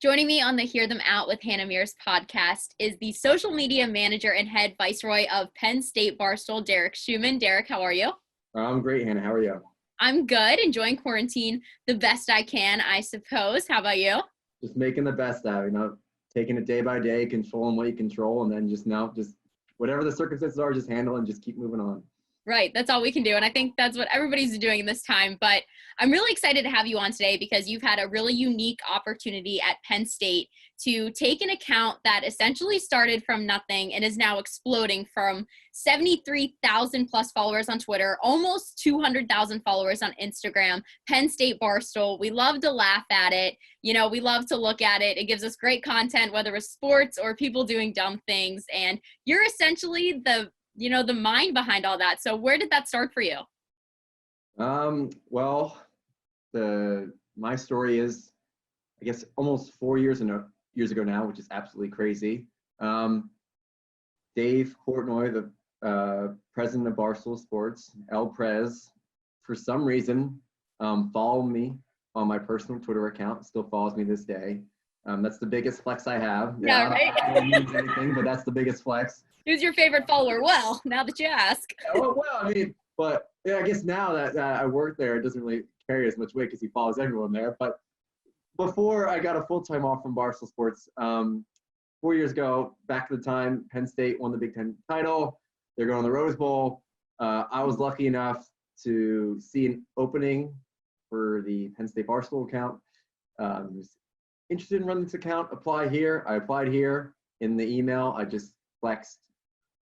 Joining me on the Hear Them Out with Hannah Mears podcast is the social media manager and head viceroy of Penn State Barstool, Derek Shuman. Derek, how are you? I'm great, Hannah. How are you? I'm good. Enjoying quarantine the best I can, I suppose. How about you? Just making the best out, taking it day by day, controlling what you control, and then just whatever the circumstances are, just handle and just keep moving on. Right. That's all we can do. And I think that's what everybody's doing in this time. But I'm really excited to have you on today because you've had a really unique opportunity at Penn State to take an account that essentially started from nothing and is now exploding from 73,000 plus followers on Twitter, almost 200,000 followers on Instagram, Penn State Barstool. We love to laugh at it. We love to look at it. It gives us great content, whether it's sports or people doing dumb things. And you're essentially the mind behind all that. So where did that start for you? Well, my story is, I guess, almost 4 years ago now, which is absolutely crazy. Dave Portnoy, the president of Barstool Sports, El Prez, for some reason, followed me on my personal Twitter account, still follows me this day. That's the biggest flex I have. Yeah, right? I don't mean anything, but that's the biggest flex. Who's your favorite follower? Well, now that you ask. Well, but yeah, I guess now that I work there, it doesn't really carry as much weight because he follows everyone there. But before I got a full-time off from Barstool Sports, 4 years ago, back at the time, Penn State won the Big Ten title. They're going to the Rose Bowl. I was lucky enough to see an opening for the Penn State Barstool account. Was interested in running this account, apply here. I applied here. In the email, I just flexed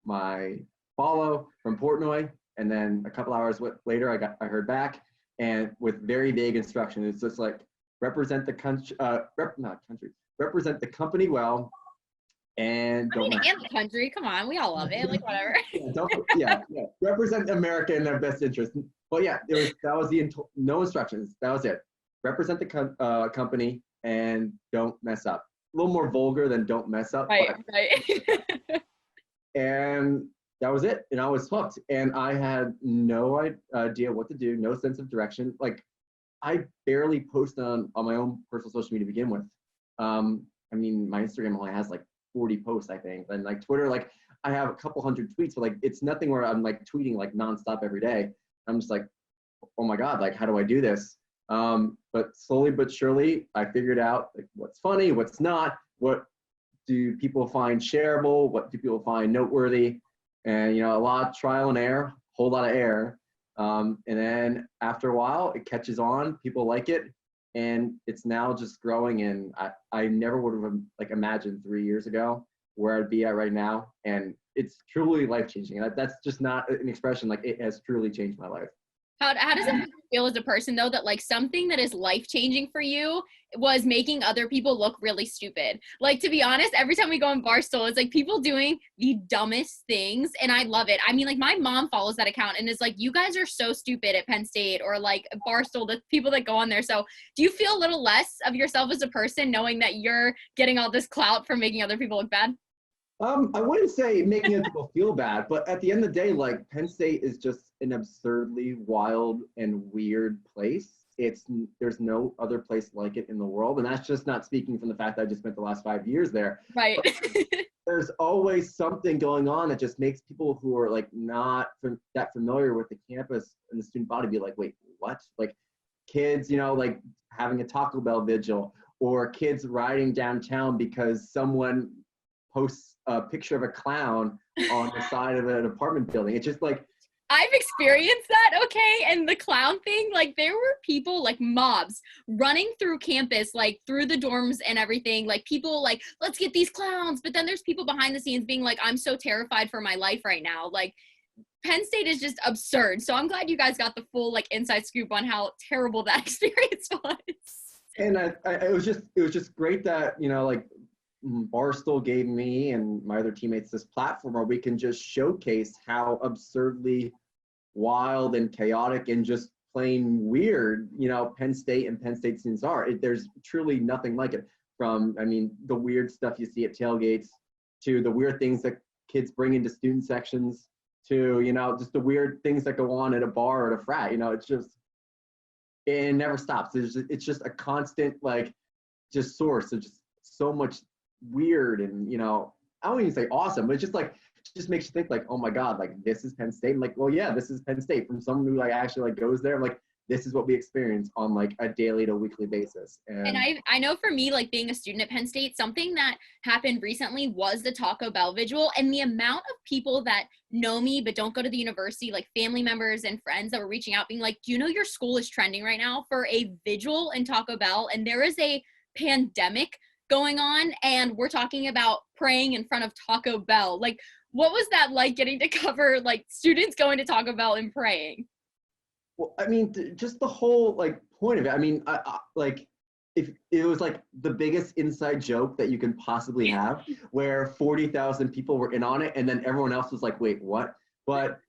my follow from Portnoy, and then a couple hours later, I heard back, and with very vague instructions. It's just like represent the country, represent the company well, and and the country. Come on, we all love it. Like whatever. yeah, represent America in their best interest. But yeah, no instructions. That was it. Represent the company and don't mess up. A little more vulgar than don't mess up. Right. And that was it. And I was hooked. And I had no idea what to do, no sense of direction. Like, I barely post on my own personal social media to begin with. My Instagram only has like 40 posts, I think. And like Twitter, like I have a couple hundred tweets, but like it's nothing where I'm like tweeting like nonstop every day. I'm just like, oh my God, like how do I do this? But slowly but surely, I figured out like what's funny, what's not, what do people find shareable, what do people find noteworthy, and a lot of trial and error, whole lot of error. And then after a while, it catches on, people like it, and it's now just growing. And I never would have like imagined 3 years ago where I'd be at right now, and it's truly life-changing. That's just not an expression, like it has truly changed my life. How does it make you feel as a person, though, that like something that is life-changing for you was making other people look really stupid? Like, to be honest, every time we go on Barstool, it's like people doing the dumbest things, and I love it. I mean, like my mom follows that account and is like, you guys are so stupid at Penn State or like Barstool, the people that go on there. So do you feel a little less of yourself as a person knowing that you're getting all this clout from making other people look bad? I wouldn't say making other people feel bad, but at the end of the day, like Penn State is just an absurdly wild and weird place. There's no other place like it in the world, and that's just not speaking from the fact that I just spent the last 5 years there. Right. There's always something going on that just makes people who are like not that familiar with the campus and the student body be like, wait, what? Like kids, like having a Taco Bell vigil, or kids riding downtown because someone posts a picture of a clown on the side of an apartment building. It's just like, I've experienced that, okay? And the clown thing, like there were people, like mobs, running through campus, like through the dorms and everything, like people like, let's get these clowns. But then there's people behind the scenes being like, I'm so terrified for my life right now. Like Penn State is just absurd. So I'm glad you guys got the full like inside scoop on how terrible that experience was. And it was just great that, like Barstool gave me and my other teammates this platform where we can just showcase how absurdly wild and chaotic and just plain weird, Penn State and Penn State students are. There's truly nothing like it. From, the weird stuff you see at tailgates to the weird things that kids bring into student sections to, just the weird things that go on at a bar or at a frat. It's just, it never stops. It's just a constant, like, just source of just so much weird and, you know, I don't even say awesome, but it's just like, just makes you think like, oh my God, like this is Penn State. I'm like, well, yeah, this is Penn State from someone who like actually like goes there. I'm like, this is what we experience on like a daily to weekly basis. And I know for me, like being a student at Penn State, something that happened recently was the Taco Bell visual, and the amount of people that know me but don't go to the university, like family members and friends that were reaching out being like, do you know your school is trending right now for a visual in Taco Bell? And there is a pandemic going on and we're talking about praying in front of Taco Bell. Like, what was that like getting to cover like students going to Taco Bell and praying? Well, I mean, just the whole like point of it. I mean, like if it was like the biggest inside joke that you can possibly have, where 40,000 people were in on it, and then everyone else was like, "Wait, what?" But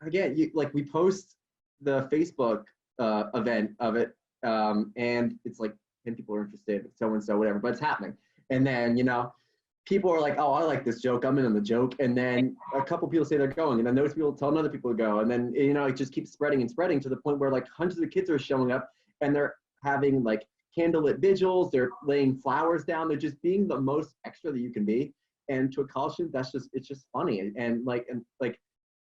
again, like we post the Facebook event of it, and it's like 10 people are interested, so and so, whatever. But it's happening, and then you know, people are like, oh, I like this joke. I'm in on the joke. And then a couple people say they're going. And then those people tell another people to go. And then, you know, it just keeps spreading and spreading to the point where like hundreds of kids are showing up and they're having like candlelit vigils. They're laying flowers down. They're just being the most extra that you can be. And to a college student, it's just funny. And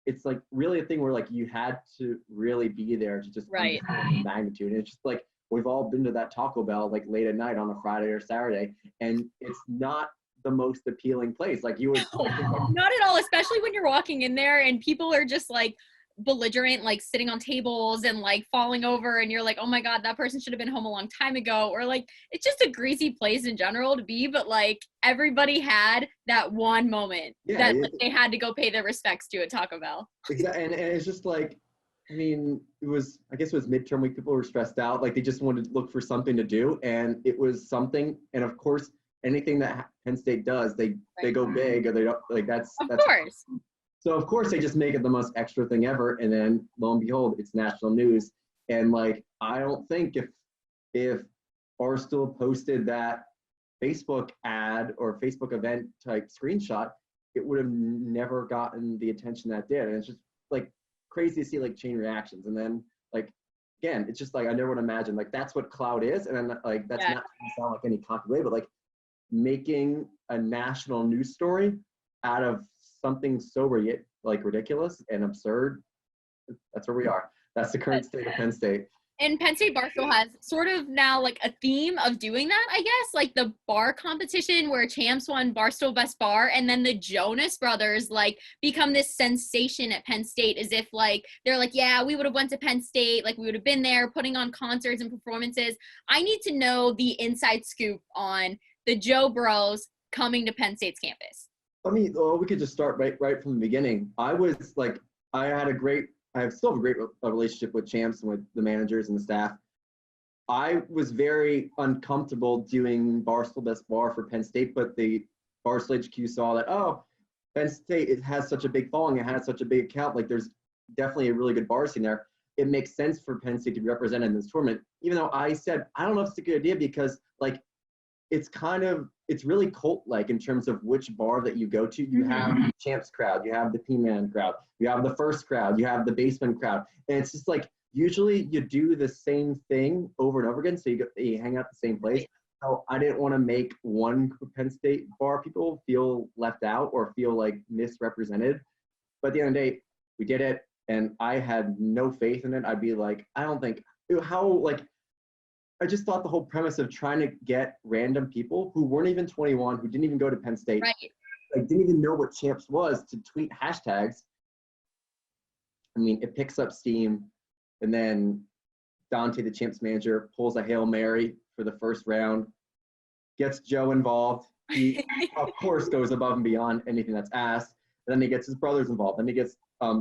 it's like really a thing where like you had to really be there to just understand the magnitude. And it's just like, we've all been to that Taco Bell like late at night on a Friday or Saturday. And it's not the most appealing place. Like you would not at all, especially when you're walking in there and people are just like belligerent, like sitting on tables and like falling over and you're like, oh my God, that person should have been home a long time ago. Or like it's just a greasy place in general to be, but like everybody had that one moment that like, they had to go pay their respects to at Taco Bell. Exactly. And it's just like, I mean, I guess it was midterm week. People were stressed out. Like they just wanted to look for something to do. And it was something. And of course, anything that Penn State does, they go big, or they don't like that's of course. So of course they just make it the most extra thing ever, and then lo and behold, it's national news. And like I don't think if Barstool posted that Facebook ad or Facebook event type screenshot, it would have never gotten the attention that did. And it's just like crazy to see like chain reactions. And then like again, it's just like I never would imagine like that's what cloud is, and then like that's not gonna sound like any cocky way, but like making a national news story out of something so like ridiculous and absurd. That's where we are. That's the current state of Penn State. And Penn State Barstool has sort of now like a theme of doing that, I guess, like the bar competition where Champs won Barstool Best Bar, and then the Jonas Brothers like become this sensation at Penn State, as if like they're like, yeah, we would have went to Penn State, like we would have been there putting on concerts and performances. I need to know the inside scoop on the Joe Bros coming to Penn State's campus. I mean, we could just start right from the beginning. I still have a great relationship with Champs and with the managers and the staff. I was very uncomfortable doing Barstool Best Bar for Penn State, but the Barstool HQ saw that, oh, Penn State, it has such a big following, it has such a big account, like there's definitely a really good bar scene there. It makes sense for Penn State to be represented in this tournament, even though I said, I don't know if it's a good idea because like, it's really cult-like in terms of which bar that you go to. You have the Champs crowd, you have the P-Man crowd, you have the first crowd, you have the basement crowd. And it's just like, usually you do the same thing over and over again. So you hang out at the same place. So I didn't want to make one Penn State bar people feel left out or feel like misrepresented. But at the end of the day, we did it. And I had no faith in it. I'd be like, I just thought the whole premise of trying to get random people who weren't even 21, who didn't even go to Penn State, like didn't even know what Champs was, to tweet hashtags. I mean, it picks up steam, and then Dante, the Champs manager, pulls a Hail Mary for the first round, gets Joe involved. He, of course, goes above and beyond anything that's asked. And then he gets his brothers involved. Then he gets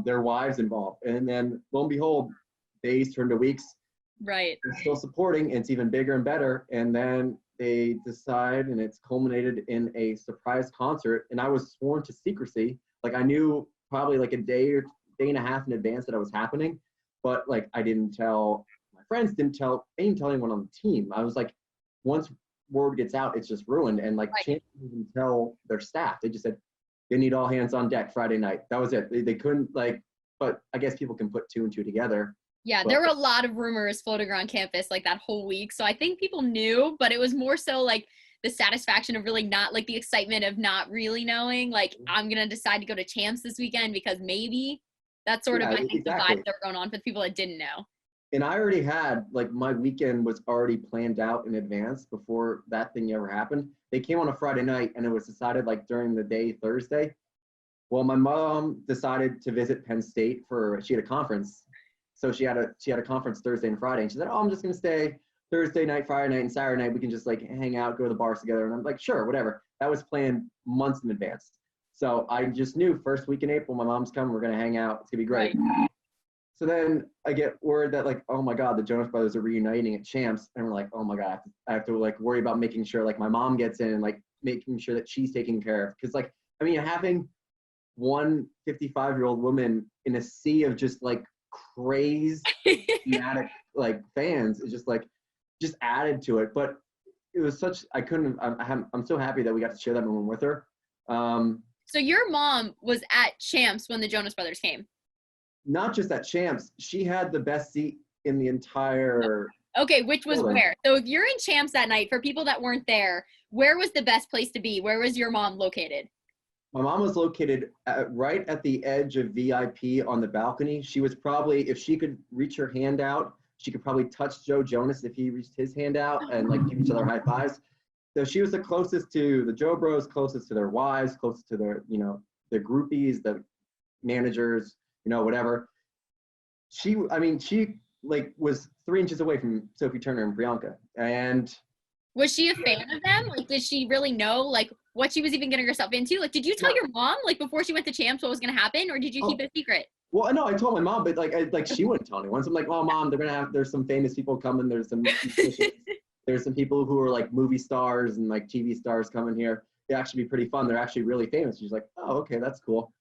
their wives involved. And then, lo and behold, days turn to weeks. Right. They're still supporting, and it's even bigger and better. And then they decide, and it's culminated in a surprise concert. And I was sworn to secrecy. Like I knew probably like a day and a half in advance that it was happening, but like I didn't tell my friends, I didn't tell anyone on the team. I was like, once word gets out, it's just ruined. And like Champs didn't even tell their staff. They just said they need all hands on deck Friday night. That was it. They couldn't like, but I guess people can put two and two together. Yeah, there were a lot of rumors floating around campus like that whole week. So I think people knew, but it was more so like the satisfaction of really not, like the excitement of not really knowing, like, I'm going to decide to go to champs this weekend because maybe that's sort of, I think, the vibes that were going on for the people that didn't know. And I already had, like, my weekend was already planned out in advance before that thing ever happened. They came on a Friday night and it was decided like during the day Thursday. Well, my mom decided to visit Penn State she had a conference. So she had a conference Thursday and Friday. And she said, oh, I'm just going to stay Thursday night, Friday night, and Saturday night. We can just like hang out, go to the bars together. And I'm like, sure, whatever. That was planned months in advance. So I just knew first week in April, my mom's coming. We're going to hang out. It's going to be great. Right. So then I get word that like, oh my God, the Jonas Brothers are reuniting at champs. And we're like, oh my God, I have to like worry about making sure like my mom gets in and like making sure that she's taken care of. Cause like, I mean, having one 55-year-old woman in a sea of just like crazed, fanatic like fans is just added to it. But it was I'm so happy that we got to share that moment with her. So your mom was at champs when the Jonas Brothers came? Not just at champs, she had the best seat in the entire. Okay, which was building. Where? So if you're in champs that night, for people that weren't there, where was the best place to be? Where was your mom located? My mom was located right at the edge of VIP on the balcony. She was probably, if she could reach her hand out, she could probably touch Joe Jonas if he reached his hand out and like give each other high fives. So she was the closest to the Joe Bros, closest to their wives, closest to their, the groupies, the managers, whatever. She like was 3 inches away from Sophie Turner and Priyanka. And was she a fan of them? Like, did she really know like what she was even getting herself into? Like, did you tell your mom like before she went to champs what was going to happen, or did you keep it a secret? Well, no, I told my mom, but like she wouldn't tell anyone. So I'm like, oh, Mom, there's some famous people coming. There's some there's some people who are like movie stars and like TV stars coming here. They actually be pretty fun. They're actually really famous. She's like, oh, okay, that's cool.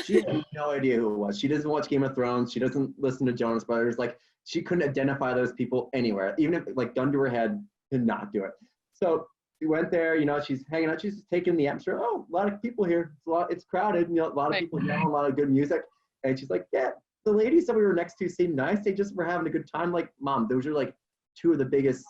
She had no idea who it was. She doesn't watch Game of Thrones. She doesn't listen to Jonas Brothers. Like, she couldn't identify those people anywhere, even if like gun to her head, to not do it. So we went there, she's hanging out. She's just taking the atmosphere. Oh, a lot of people here. It's crowded. A lot of people yelling, a lot of good music. And she's like, yeah, the ladies that we were next to seemed nice. They just were having a good time. Like, Mom, those are like two of the biggest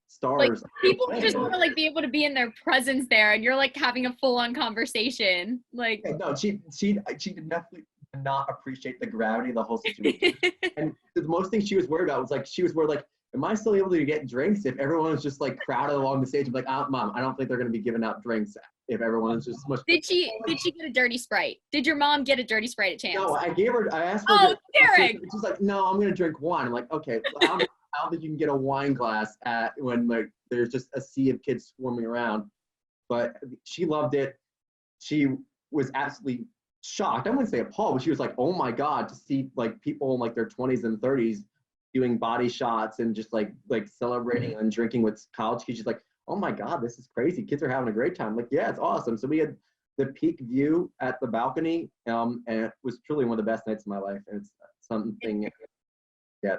stars. Like, people just want to like be able to be in their presence there, and you're like having a full-on conversation. Like, no, she definitely did not appreciate the gravity of the whole situation. And the most thing she was worried about was like, she was worried like, am I still able to get drinks if everyone was just like crowded along the stage? I'm like, Mom, I don't think they're going to be giving out drinks if everyone's just much. Did she get a dirty Sprite? Did your mom get a dirty Sprite at champs? No, I asked her. Oh, Derek! She's like, no, I'm going to drink wine. I'm like, okay, how did you can get a wine glass when like there's just a sea of kids swarming around? But she loved it. She was absolutely shocked. I wouldn't say appalled, but she was like, oh my God, to see like people in like their 20s and 30s doing body shots and just like celebrating and drinking with college kids. She's like, oh my God, this is crazy. Kids are having a great time. I'm like, yeah, it's awesome. So we had the peak view at the balcony, and it was truly one of the best nights of my life. And it's something, yeah.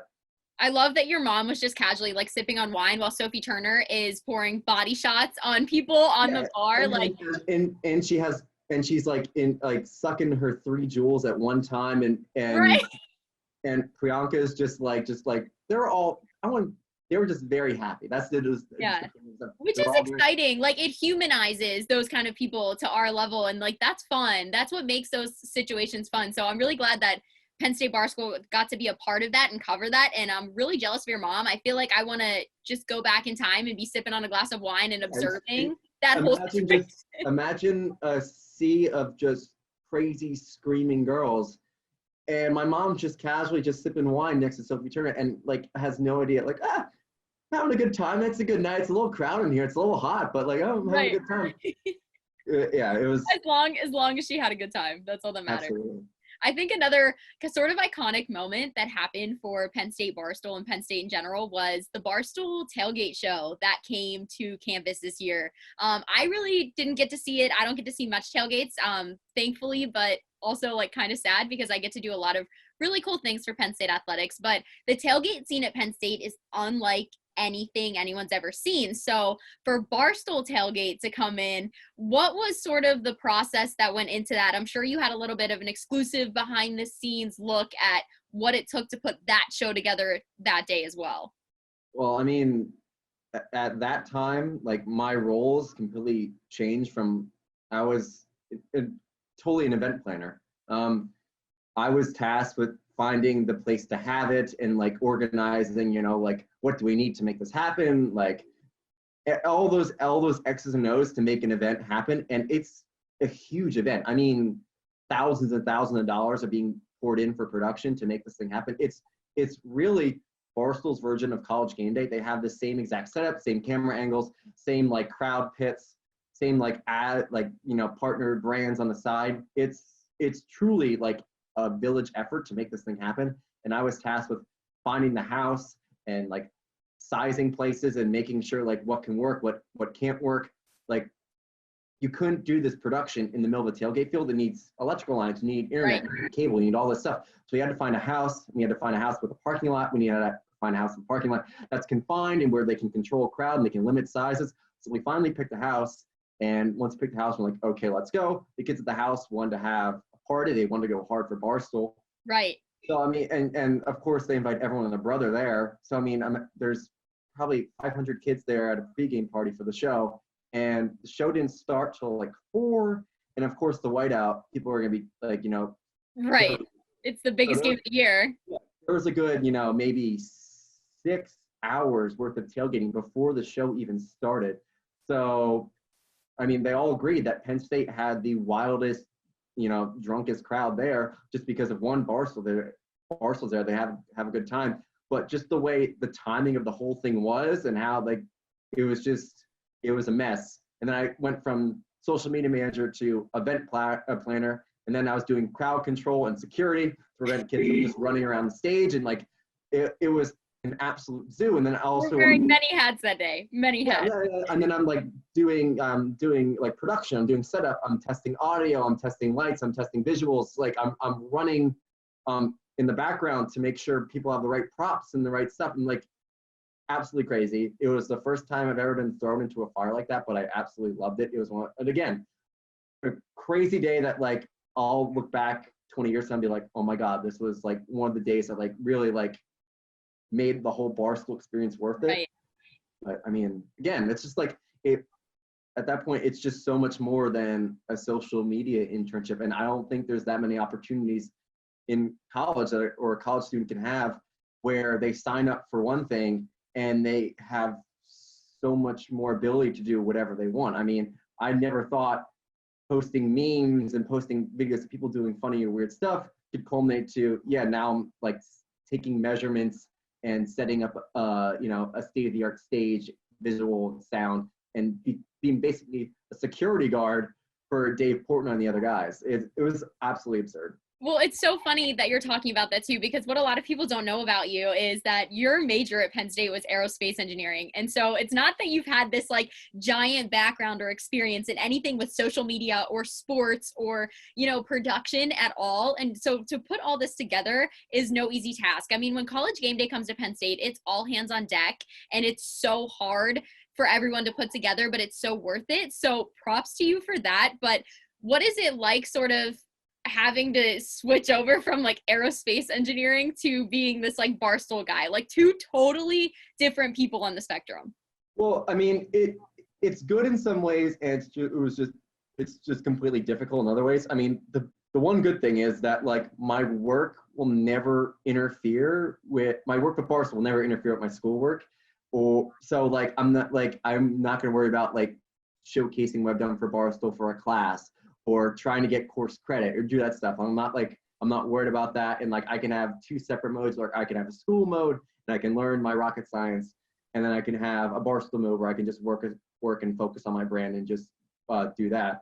I love that your mom was just casually like sipping on wine while Sophie Turner is pouring body shots on people on the bar. And she's like sucking her 3 jewels at one time, and right. And Priyanka's just like they were just very happy. That's it. Which is exciting. Like, it humanizes those kind of people to our level, and like that's fun. That's what makes those situations fun. So I'm really glad that Penn State Barstool got to be a part of that and cover that. And I'm really jealous of your mom. I feel like I want to just go back in time and be sipping on a glass of wine and observing that whole situation. Imagine a sea of just crazy screaming girls, and my mom just casually just sipping wine next to Sophie Turner and like has no idea, like, having a good time. It's a good night. It's a little crowded in here. It's a little hot, but like, I'm having a good time. Yeah, it was. As long as she had a good time, that's all that matters. Absolutely. I think another sort of iconic moment that happened for Penn State Barstool and Penn State in general was the Barstool Tailgate show that came to campus this year. I really didn't get to see it. I don't get to see much tailgates, thankfully, but also like kind of sad because I get to do a lot of really cool things for Penn State athletics. But the tailgate scene at Penn State is unlike anything anyone's ever seen. So for Barstool Tailgate to come in, what was sort of the process that went into that? I'm sure you had a little bit of an exclusive behind the scenes look at what it took to put that show together that day as well. Well, I mean, at that time, like my roles completely changed from, I was totally an event planner. I was tasked with finding the place to have it and like organizing, you know, like what do we need to make this happen? Like all those X's and O's to make an event happen. And it's a huge event. I mean, thousands and thousands of dollars are being poured in for production to make this thing happen. It's really Barstool's version of College Game Day. They have the same exact setup, same camera angles, same like crowd pits, same like you know, partner brands on the side. It's truly like a village effort to make this thing happen. And I was tasked with finding the house and like sizing places and making sure like what can work, what can't work. Like you couldn't do this production in the middle of a tailgate field. It needs electrical lines, you need internet, you need cable, you need all this stuff. So you had to find a house. We had to find a house with a parking lot. We needed to find a house with a parking lot that's confined and where they can control a crowd and they can limit sizes. So we finally picked a house. And once we picked the house, we're like, okay, let's go. The kids at the house wanted to have a party. They wanted to go hard for Barstool. Right. So, I mean, and of course they invite everyone and their brother there. So, I mean, there's probably 500 kids there at a pregame party for the show. And the show didn't start till like 4. And of course the whiteout, people are going to be like, you know. Right. It's the biggest game of the year. Yeah, there was a good, you know, maybe 6 hours worth of tailgating before the show even started. So, I mean, they all agreed that Penn State had the wildest, you know, drunkest crowd there just because of one Barstool's there. They have a good time. But just the way the timing of the whole thing was and how like it was a mess. And then I went from social media manager to event planner. And then I was doing crowd control and security to prevent kids from just running around the stage. And like, it was an absolute zoo. And then also we're wearing many hats that day, many hats. And then I'm like doing like production, I'm doing setup, I'm testing audio, I'm testing lights, I'm testing visuals. Like I'm running in the background to make sure people have the right props and the right stuff. And like, absolutely crazy. It was the first time I've ever been thrown into a fire like that, but I absolutely loved it. It was and again, a crazy day that like I'll look back 20 years and be like, oh my God, this was like one of the days that like really like made the whole Barstool experience worth it. Right. But I mean, again, it's just like at that point, it's just so much more than a social media internship. And I don't think there's that many opportunities in college or a college student can have where they sign up for one thing and they have so much more ability to do whatever they want. I mean, I never thought posting memes and posting videos of people doing funny or weird stuff could culminate to, yeah, now I'm like taking measurements and setting up, you know, a state-of-the-art stage, visual, sound, and being basically a security guard for Dave Portnoy and the other guys. It was absolutely absurd. Well, it's so funny that you're talking about that too, because what a lot of people don't know about you is that your major at Penn State was aerospace engineering. And so it's not that you've had this like giant background or experience in anything with social media or sports or, you know, production at all. And so to put all this together is no easy task. I mean, when College Game Day comes to Penn State, it's all hands on deck and it's so hard for everyone to put together, but it's so worth it. So props to you for that. But what is it like sort of having to switch over from like aerospace engineering to being this like Barstool guy, like two totally different people on the spectrum? Well, I mean, it's good in some ways, and it's just completely difficult in other ways. I mean, the one good thing is that like my work will never interfere with Barstool will never interfere with my schoolwork. Or so like I'm not going to worry about like showcasing what I've done for Barstool for a class or trying to get course credit or do that stuff. I'm not worried about that. And like I can have 2 separate modes. Like I can have a school mode and I can learn my rocket science, and then I can have a Barstool mode where I can just work and focus on my brand and just do that.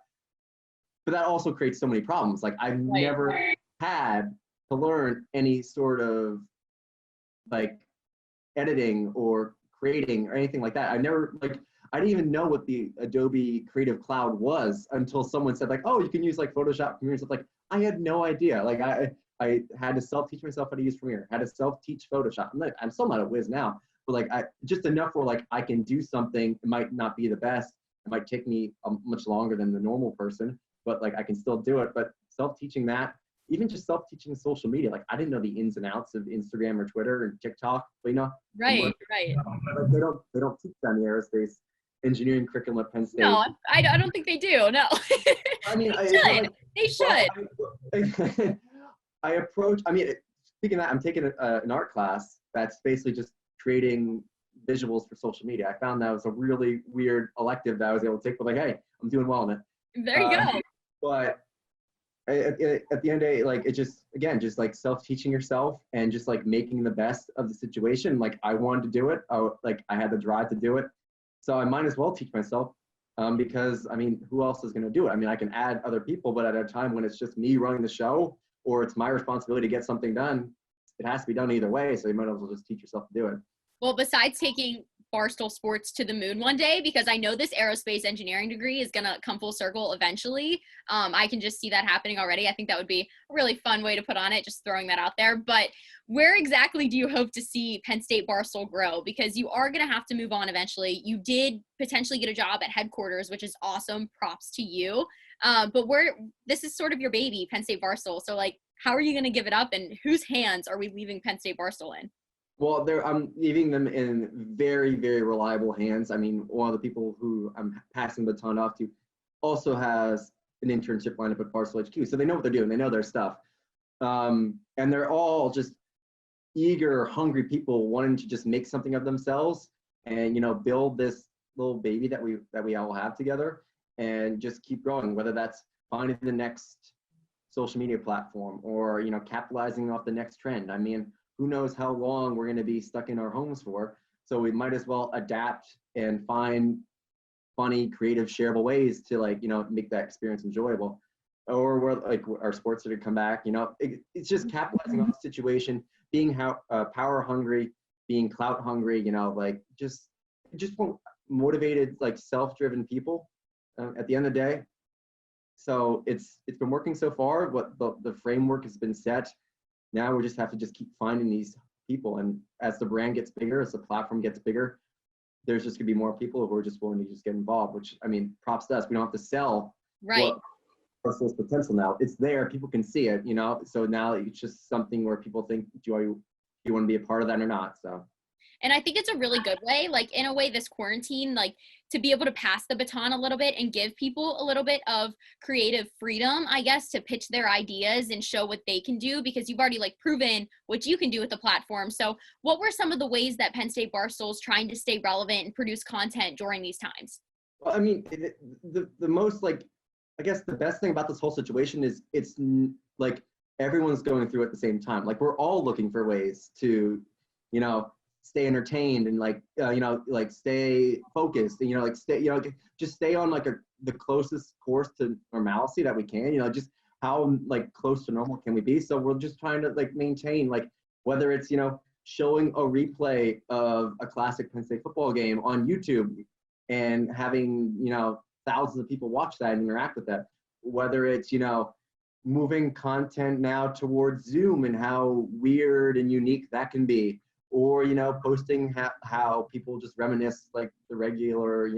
But that also creates so many problems. Like I've never had to learn any sort of like editing or creating or anything like that. I didn't even know what the Adobe Creative Cloud was until someone said like, oh, you can use like Photoshop, Premiere, stuff. Like I had no idea. Like I had to self-teach myself how to use Premiere, had to self-teach Photoshop. I'm still not a whiz now, but like just enough where like I can do something. It might not be the best. It might take me much longer than the normal person, but like I can still do it. But self-teaching that, even just self-teaching social media. Like I didn't know the ins and outs of Instagram or Twitter and TikTok, but Right. like they don't teach that in the aerospace engineering curriculum at Penn State. No, I don't think they do. No. I mean, They should. I approach. I mean, speaking of that, I'm taking an art class that's basically just creating visuals for social media. I found that was a really weird elective that I was able to take, but like, hey, I'm doing well in it. There you go. But at the end of the day, like it just, again, just like self-teaching yourself and just like making the best of the situation. Like I wanted to do it. I had the drive to do it. So I might as well teach myself because I mean, who else is going to do it? I mean, I can add other people, but at a time when it's just me running the show or it's my responsibility to get something done, it has to be done either way. So you might as well just teach yourself to do it. Well, besides taking Barstool Sports to the moon one day, because I know this aerospace engineering degree is going to come full circle eventually. I can just see that happening already. I think that would be a really fun way to put on it, just throwing that out there. But where exactly do you hope to see Penn State Barstool grow? Because you are going to have to move on eventually. You did potentially get a job at headquarters, which is awesome. Props to you. But this is sort of your baby, Penn State Barstool. So like, how are you going to give it up, and whose hands are we leaving Penn State Barstool in? Well, I'm leaving them in very, very reliable hands. I mean, one of the people who I'm passing the baton off to also has an internship lined up at Barstool HQ. So they know what they're doing. They know their stuff. And they're all just eager, hungry people wanting to just make something of themselves and, build this little baby that we all have together and just keep growing, whether that's finding the next social media platform or, capitalizing off the next trend. I mean, who knows how long we're going to be stuck in our homes for. So we might as well adapt and find funny, creative, shareable ways to make that experience enjoyable. Or we're like our sports are to come back, it's just capitalizing on the situation, being power hungry, being clout hungry, just motivated, self-driven people at the end of the day. So it's been working so far. What the framework has been set. Now we just have to just keep finding these people. And as the brand gets bigger, as the platform gets bigger, there's just gonna be more people who are just willing to just get involved, which I mean, props to us. We don't have to sell Barstool's potential now. It's there, people can see it, so now it's just something where people think, do you want to be a part of that or not? So. And I think it's a really good way, like in a way, this quarantine, like to be able to pass the baton a little bit and give people a little bit of creative freedom, I guess, to pitch their ideas and show what they can do, because you've already proven what you can do with the platform. So what were some of the ways that Penn State Barstool is trying to stay relevant and produce content during these times? Well, I mean, the most I guess the best thing about this whole situation is it's everyone's going through at the same time. We're all looking for ways to, stay entertained and stay focused and just stay on the closest course to normalcy that we can, just how close to normal can we be. So we're just trying to maintain whether it's showing a replay of a classic Penn State football game on YouTube and having thousands of people watch that and interact with that, whether it's moving content now towards Zoom and how weird and unique that can be, or posting how people just reminisce the regular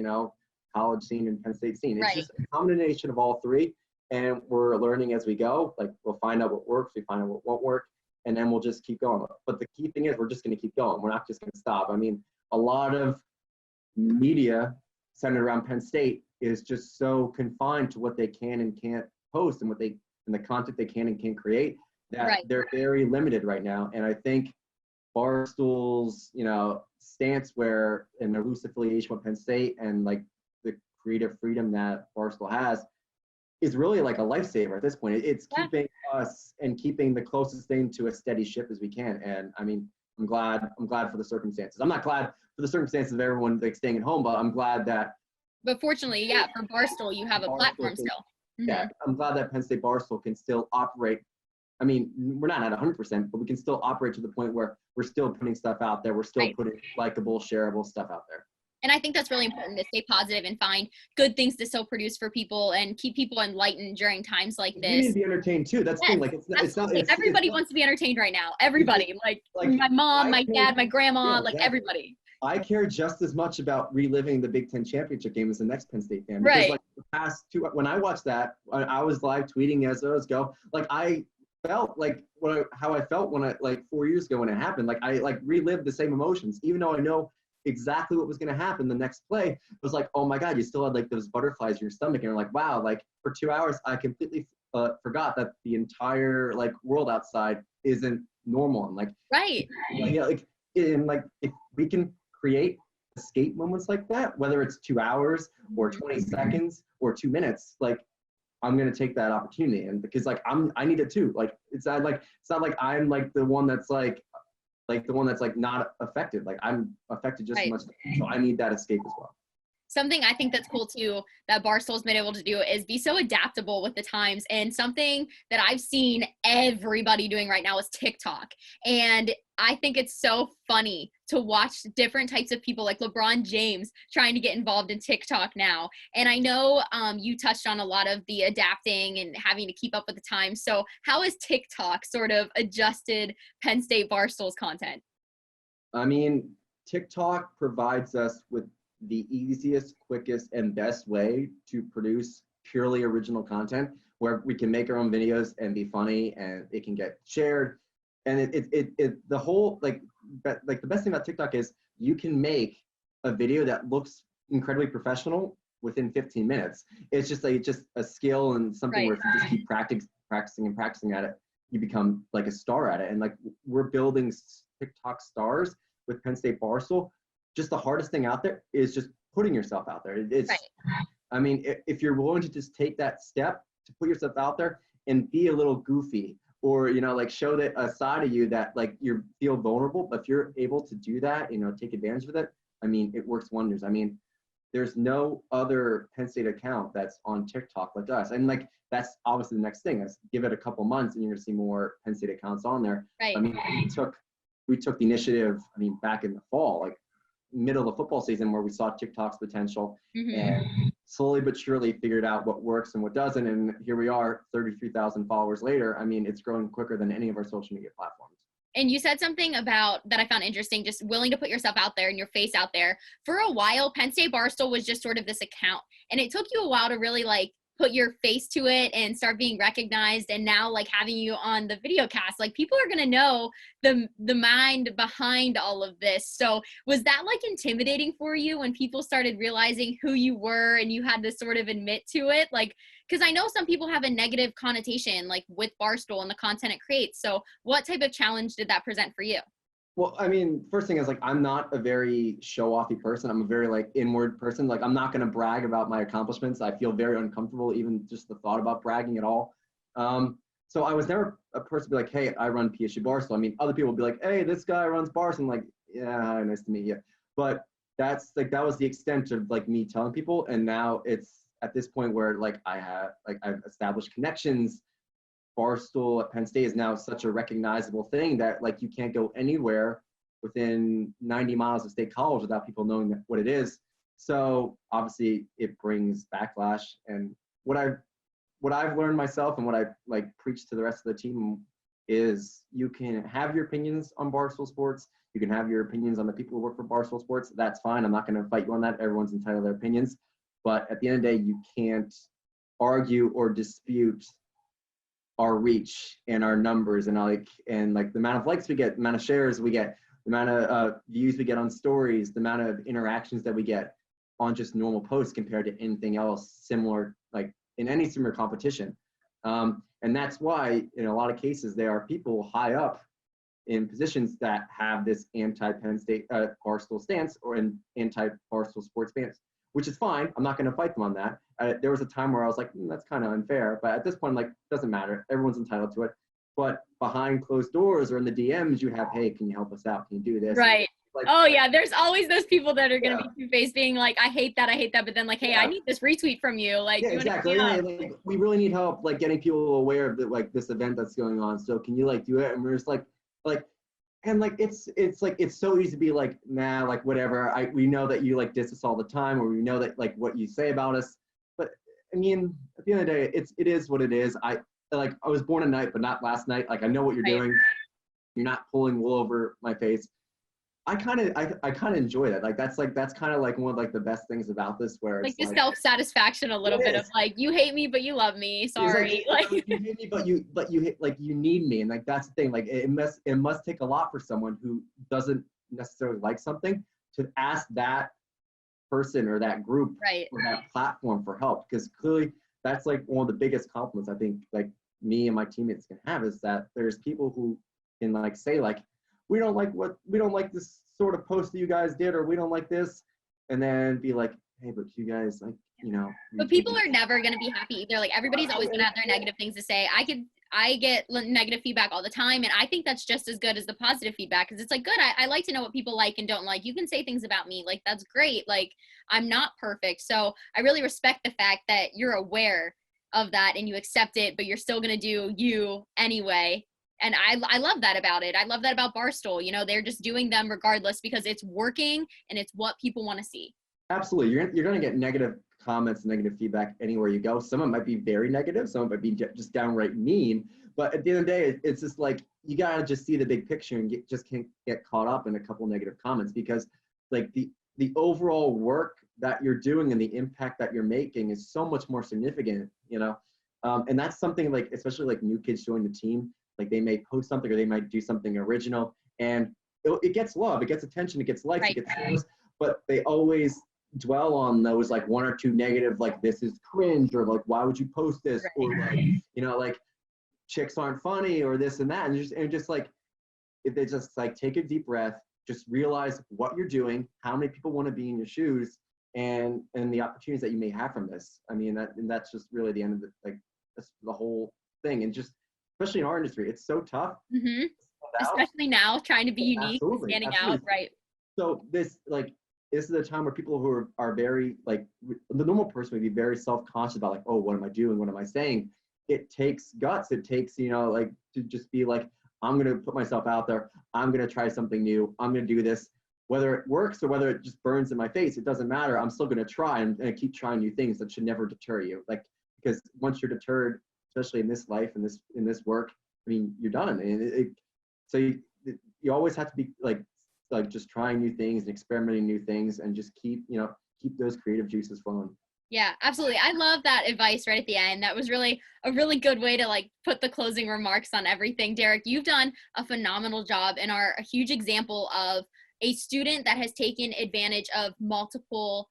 college scene and Penn State scene. It's just a combination of all three, and we're learning as we go. We'll find out what works, we find out what won't work, and then we'll just keep going. But the key thing is we're just going to keep going. We're not just going to stop. I mean, a lot of media centered around Penn State is just so confined to what they can and can't post and the content they can and can't create that they're very limited right now. And I think Barstool's, stance and their loose affiliation with Penn State and the creative freedom that Barstool has is really a lifesaver at this point. It's keeping us and keeping the closest thing to a steady ship as we can. And I mean, I'm glad for the circumstances. I'm not glad for the circumstances of everyone staying at home, but I'm glad that. But fortunately, for Barstool, you have a platform still. Yeah, I'm glad that Penn State Barstool can still operate. I mean, we're not at 100%, but we can still operate to the point where we're still putting stuff out there. We're still putting likable, shareable stuff out there. And I think that's really important to stay positive and find good things to still produce for people and keep people enlightened during times like this. You need to be entertained too. That's the thing. It's not. Everybody wants to be entertained right now. Everybody, my mom, my dad, my grandma, everybody. I care just as much about reliving the Big Ten championship game as the next Penn State fan. Because the past two, when I watched that, I was live tweeting as those go. felt like how I felt when like 4 years ago when it happened. Like I like relived the same emotions, even though I know exactly what was going to happen the next play. It was like, oh my God, you still had like those butterflies in your stomach, and you're like, wow, like for 2 hours, I completely forgot that the entire like world outside isn't normal. And like, Right. yeah, like, and like if we can create escape moments like that, whether it's 2 hours or 20 seconds or 2 minutes, like I'm gonna take that opportunity. And because like I need it too. Like it's not like I'm like the one that's like the one that's like not affected. Like I'm affected just as much. So I need that escape as well. Something I think that's cool too that Barstool's been able to do is be so adaptable with the times. And something that I've seen everybody doing right now is TikTok. And I think it's so funny to watch different types of people like LeBron James trying to get involved in TikTok now. And I know you touched on a lot of the adapting and having to keep up with the times. So how has TikTok sort of adjusted Penn State Barstool's content? I mean, TikTok provides us with the easiest, quickest, and best way to produce purely original content where we can make our own videos and be funny and it can get shared. And the whole like the best thing about TikTok is you can make a video that looks incredibly professional within 15 minutes. It's just a skill and something where if you just keep practicing at it, you become like a star at it. And like we're building TikTok stars with Penn State Barstool. Just the hardest thing out there is just putting yourself out there. It's, I mean, if you're willing to just take that step to put yourself out there and be a little goofy, or, you know, like show that a side of you that like you feel vulnerable, but if you're able to do that, you know, take advantage of it, I mean, it works wonders. I mean, there's no other Penn State account that's on TikTok like us. And like, that's obviously the next thing is give it a couple months and you're gonna see more Penn State accounts on there. Right. I mean, we took the initiative, I mean, back in the fall, like middle of the football season where we saw TikTok's potential and slowly but surely figured out what works and what doesn't. And here we are 33,000 followers later. I mean, it's growing quicker than any of our social media platforms. And you said something about that I found interesting, just willing to put yourself out there and your face out there. For a while, Penn State Barstool was just sort of this account. And it took you a while to really like put your face to it and start being recognized. And now like having you on the video cast, like people are going to know the mind behind all of this. So was that like intimidating for you when people started realizing who you were and you had to sort of admit to it? Like, because I know some people have a negative connotation like with Barstool and the content it creates. So what type of challenge did that present for you? Well, I mean, first thing is like, I'm not a very show-offy person. I'm a very like inward person. Like I'm not going to brag about my accomplishments. I feel very uncomfortable, even just the thought about bragging at all. So I was never a person to be like, hey, I run PSG Barstool. I mean, other people would be like, hey, this guy runs Barstool. I'm like, yeah, nice to meet you. But that's like, that was the extent of like me telling people. And now it's at this point where like I've established connections. Barstool at Penn State is now such a recognizable thing that like you can't go anywhere within 90 miles of State College without people knowing what it is. So obviously it brings backlash. And what I've learned myself and what I like preach to the rest of the team is you can have your opinions on Barstool Sports. You can have your opinions on the people who work for Barstool Sports. That's fine. I'm not going to fight you on that. Everyone's entitled to their opinions. But at the end of the day, you can't argue or dispute our reach and our numbers and like the amount of likes we get, the amount of shares we get, the amount of views we get on stories, the amount of interactions that we get on just normal posts compared to anything else similar, like in any similar competition. And that's why in a lot of cases there are people high up in positions that have this anti-Penn State Barstool stance or an anti-Barstool sports stance, which is fine. I'm not going to fight them on that. There was a time where I was like, that's kind of unfair. But at this point, like, doesn't matter. Everyone's entitled to it. But behind closed doors or in the DMs, you have, hey, can you help us out? Can you do this? Right. Like, oh, yeah. There's always those people that are going to be two-faced being like, I hate that. But then like, hey, I need this retweet from you. Like, exactly. Like, we really need help, like getting people aware of like this event that's going on. So can you like do it? And we're just like, and like it's like it's so easy to be like, nah, like whatever. We know that you like diss us all the time, or we know that like what you say about us. But I mean, at the end of the day, it is what it is. I was born at night, but not last night. Like I know what you're doing. You're not pulling wool over my face. I kind of enjoy that. Like that's kind of like one of like the best things about this, where Like it's the like self-satisfaction a little bit of like, you hate me, but you love me. it's Sorry. Like, you hate me, but you hate, like you need me, and like that's the thing. Like it must take a lot for someone who doesn't necessarily like something to ask that person or that group right. or that platform for help, because clearly that's like one of the biggest compliments I think like me and my teammates can have, is that there's people who can like say like, we don't like this sort of post that you guys did, or we don't like this, and then be like, hey, but you guys like, you know. But people are never going to be happy either. Like everybody's always going to have their negative things to say. I get negative feedback all the time, and I think that's just as good as the positive feedback, because it's like, good, I like to know what people like and don't like. You can say things about me, like that's great. Like I'm not perfect, so I really respect the fact that you're aware of that and you accept it, but you're still going to do you anyway. And I love that about it. I love that about Barstool. You know, they're just doing them regardless because it's working and it's what people want to see. Absolutely. You're going to get negative comments, negative feedback anywhere you go. Some of it might be very negative. Some of it might be just downright mean. But at the end of the day, it's just like, you got to just see the big picture and just can't get caught up in a couple negative comments, because like the overall work that you're doing and the impact that you're making is so much more significant, you know? And that's something like, especially like new kids join the team, like they may post something or they might do something original, and it gets love, it gets attention, it gets likes, Right. it gets views, but they always dwell on those like one or two negative, like this is cringe, or like why would you post this, Right. or like, you know, like chicks aren't funny, or this and that, and just like, if they just like take a deep breath, just realize what you're doing, how many people want to be in your shoes, and the opportunities that you may have from this. I mean, that's just really the end of that's the whole thing. And just especially in our industry, it's so tough. Mm-hmm. Especially now, trying to be unique, standing out, right? So this is the time where people who are very like, the normal person would be very self-conscious about like, oh, what am I doing? What am I saying? It takes guts. It takes, you know, like to just be like, I'm going to put myself out there. I'm going to try something new. I'm going to do this. Whether it works or whether it just burns in my face, it doesn't matter. I'm still going to try and keep trying new things. That should never deter you. Like, because once you're deterred, especially in this life and in this work, I mean, you're done. And so you always have to be like just trying new things and experimenting new things, and just keep those creative juices flowing. Yeah, absolutely. I love that advice right at the end. That was really a really good way to like put the closing remarks on everything. Derek, you've done a phenomenal job and are a huge example of a student that has taken advantage of multiple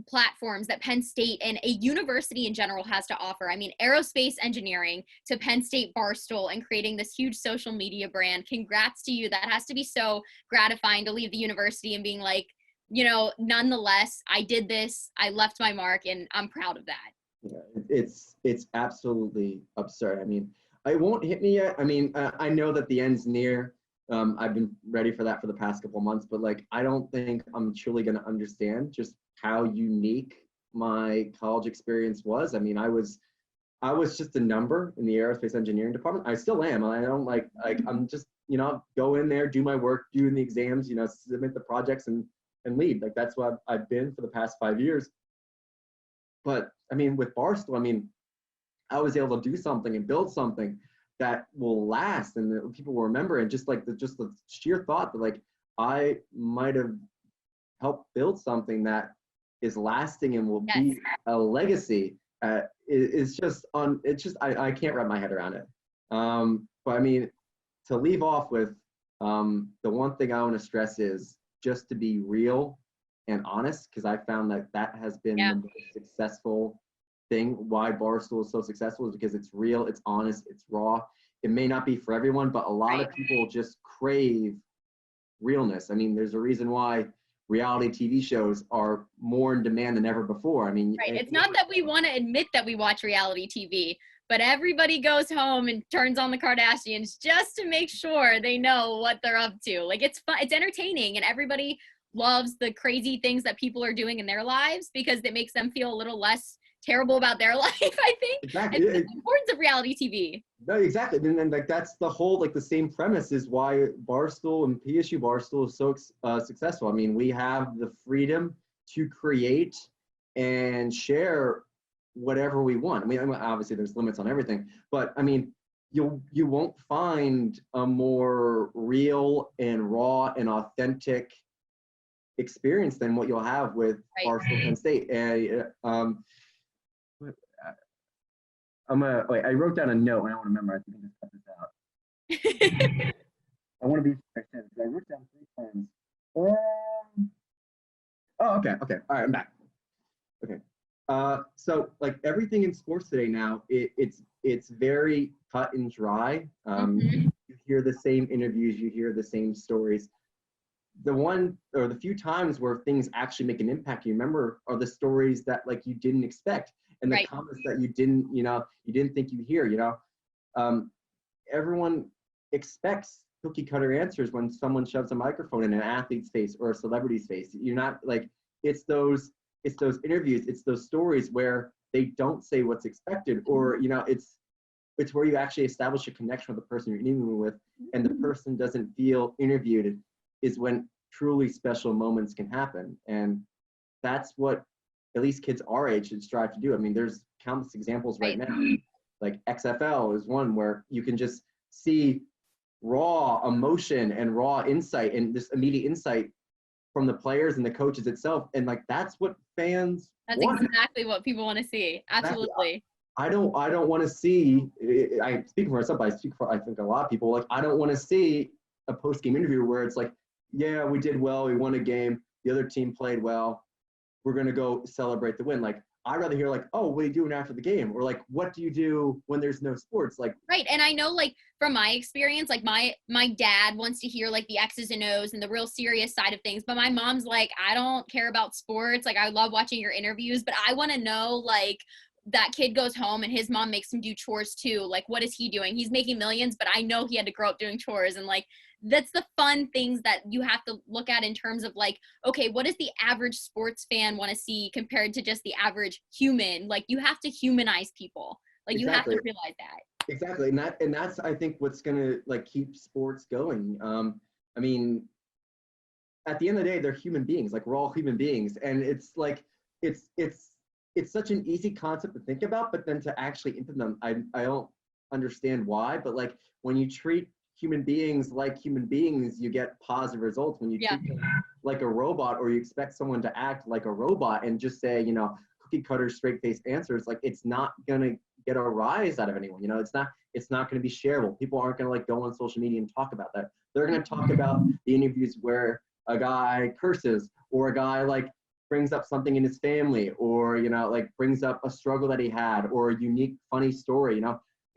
platforms that Penn State and a university in general has to offer. I mean, aerospace engineering to Penn State Barstool and creating this huge social media brand. Congrats to you. That has to be so gratifying to leave the university and being like, you know, nonetheless, I did this, I left my mark, and I'm proud of that. Yeah, it's absolutely absurd. I mean, it won't hit me yet. I mean, I know that the end's near. I've been ready for that for the past couple of months, but like, I don't think I'm truly going to understand just how unique my college experience was. I mean, I was just a number in the aerospace engineering department. I still am. I don't like I'm just, you know, go in there, do my work, do the exams, you know, submit the projects and leave. Like that's what I've been for the past 5 years. But I mean, with Barstool, I mean, I was able to do something and build something that will last and that people will remember. And just like the sheer thought that like I might have helped build something that is lasting and will be a legacy is just I can't wrap my head around it. But I mean, to leave off with, the one thing I want to stress is just to be real and honest, because I found that has been the most successful thing. Why Barstool is so successful is because it's real, it's honest, it's raw. It may not be for everyone, but a lot of people just crave realness. I mean, there's a reason why reality TV shows are more in demand than ever before. I mean, it's not that we want to admit that we watch reality TV, but everybody goes home and turns on the Kardashians just to make sure they know what they're up to. Like, it's fun, it's entertaining, and everybody loves the crazy things that people are doing in their lives because it makes them feel a little less terrible about their life, I think. Exactly. It's the importance of reality TV. No, exactly. And then like that's the whole, like the same premise is why Barstool and PSU Barstool is so successful. I mean, we have the freedom to create and share whatever we want. I mean, obviously there's limits on everything, but I mean, you won't find a more real and raw and authentic experience than what you'll have with Barstool Penn State. And I wrote down a note and I want to remember. I think I just cut this out. I want to be because I wrote down 3 times. Okay. All right, I'm back. Okay. So like everything in sports today now, it's very cut and dry. You hear the same interviews, you hear the same stories. The one or the few times where things actually make an impact, you remember, are the stories that like you didn't expect, and the comments that you didn't think you'd hear. Everyone expects cookie cutter answers when someone shoves a microphone in an athlete's face or a celebrity's face. You're not like, it's those interviews, it's those stories where they don't say what's expected, or it's where you actually establish a connection with the person you're interviewing with, and the person doesn't feel interviewed, is when truly special moments can happen. And that's what at least kids our age should strive to do. I mean, there's countless examples right now. Like XFL is one where you can just see raw emotion and raw insight and this immediate insight from the players and the coaches itself. And like, that's what fans want. Exactly what people want to see. Absolutely. I don't want to see, I speak for myself, but I speak for, I think, a lot of people. Like, I don't want to see a post-game interview where it's like, yeah, we did well, we won a game, the other team played well, we're going to go celebrate the win. Like, I'd rather hear like, oh, what are you doing after the game? Or like, what do you do when there's no sports? Like, right. And I know, like, from my experience, like my dad wants to hear like the X's and O's and the real serious side of things. But my mom's like, I don't care about sports. Like, I love watching your interviews, but I want to know, like, that kid goes home and his mom makes him do chores too. Like, what is he doing? He's making millions, but I know he had to grow up doing chores. And like, that's the fun things that you have to look at in terms of like, okay, what does the average sports fan want to see compared to just the average human? Like, you have to humanize people. Like, you have to realize that. Exactly. And that's, I think, what's going to like keep sports going. I mean, at the end of the day, they're human beings. Like, we're all human beings. And it's like, it's such an easy concept to think about, but then to actually implement them, I don't understand why. But like, when you treat human beings like human beings, you get positive results. When you treat them like a robot, or you expect someone to act like a robot and just say, cookie cutter, straight faced answers, like, it's not gonna get a rise out of anyone. It's not gonna be shareable. People aren't gonna like go on social media and talk about that. They're gonna talk about the interviews where a guy curses, or a guy like brings up something in his family, or like brings up a struggle that he had, or a unique funny story.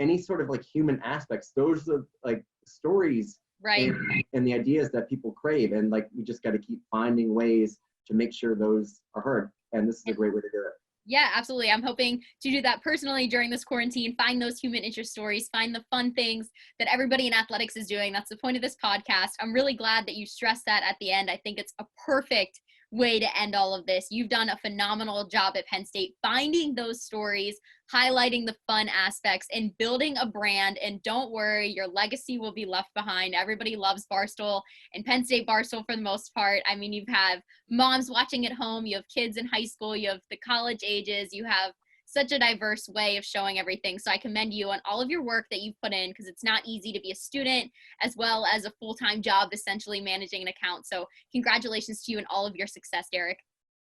Any sort of like human aspects. Those are like stories, right? And the ideas that people crave, and like, we just got to keep finding ways to make sure those are heard. And this is a great way to do it. Yeah, absolutely. I'm hoping to do that personally during this quarantine, find those human interest stories, find the fun things that everybody in athletics is doing. That's the point of this podcast. I'm really glad that you stressed that at the end. I think it's a perfect way to end all of this. You've done a phenomenal job at Penn State, finding those stories, highlighting the fun aspects, and building a brand. And don't worry, your legacy will be left behind. Everybody loves Barstool and Penn State Barstool for the most part. I mean, you have moms watching at home, you have kids in high school, you have the college ages, you have such a diverse way of showing everything. So I commend you on all of your work that you've put in, because it's not easy to be a student as well as a full-time job, essentially managing an account. So congratulations to you and all of your success, Derek.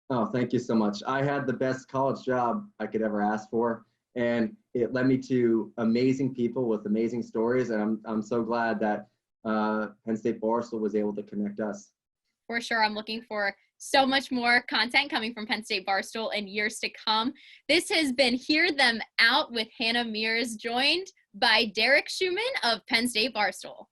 Oh, thank you so much. I had the best college job I could ever ask for, and it led me to amazing people with amazing stories. And I'm so glad that Penn State Barstool was able to connect us. For sure. I'm looking for so much more content coming from Penn State Barstool in years to come. This has been Hear Them Out with Hannah Mears, joined by Derek Shuman of Penn State Barstool.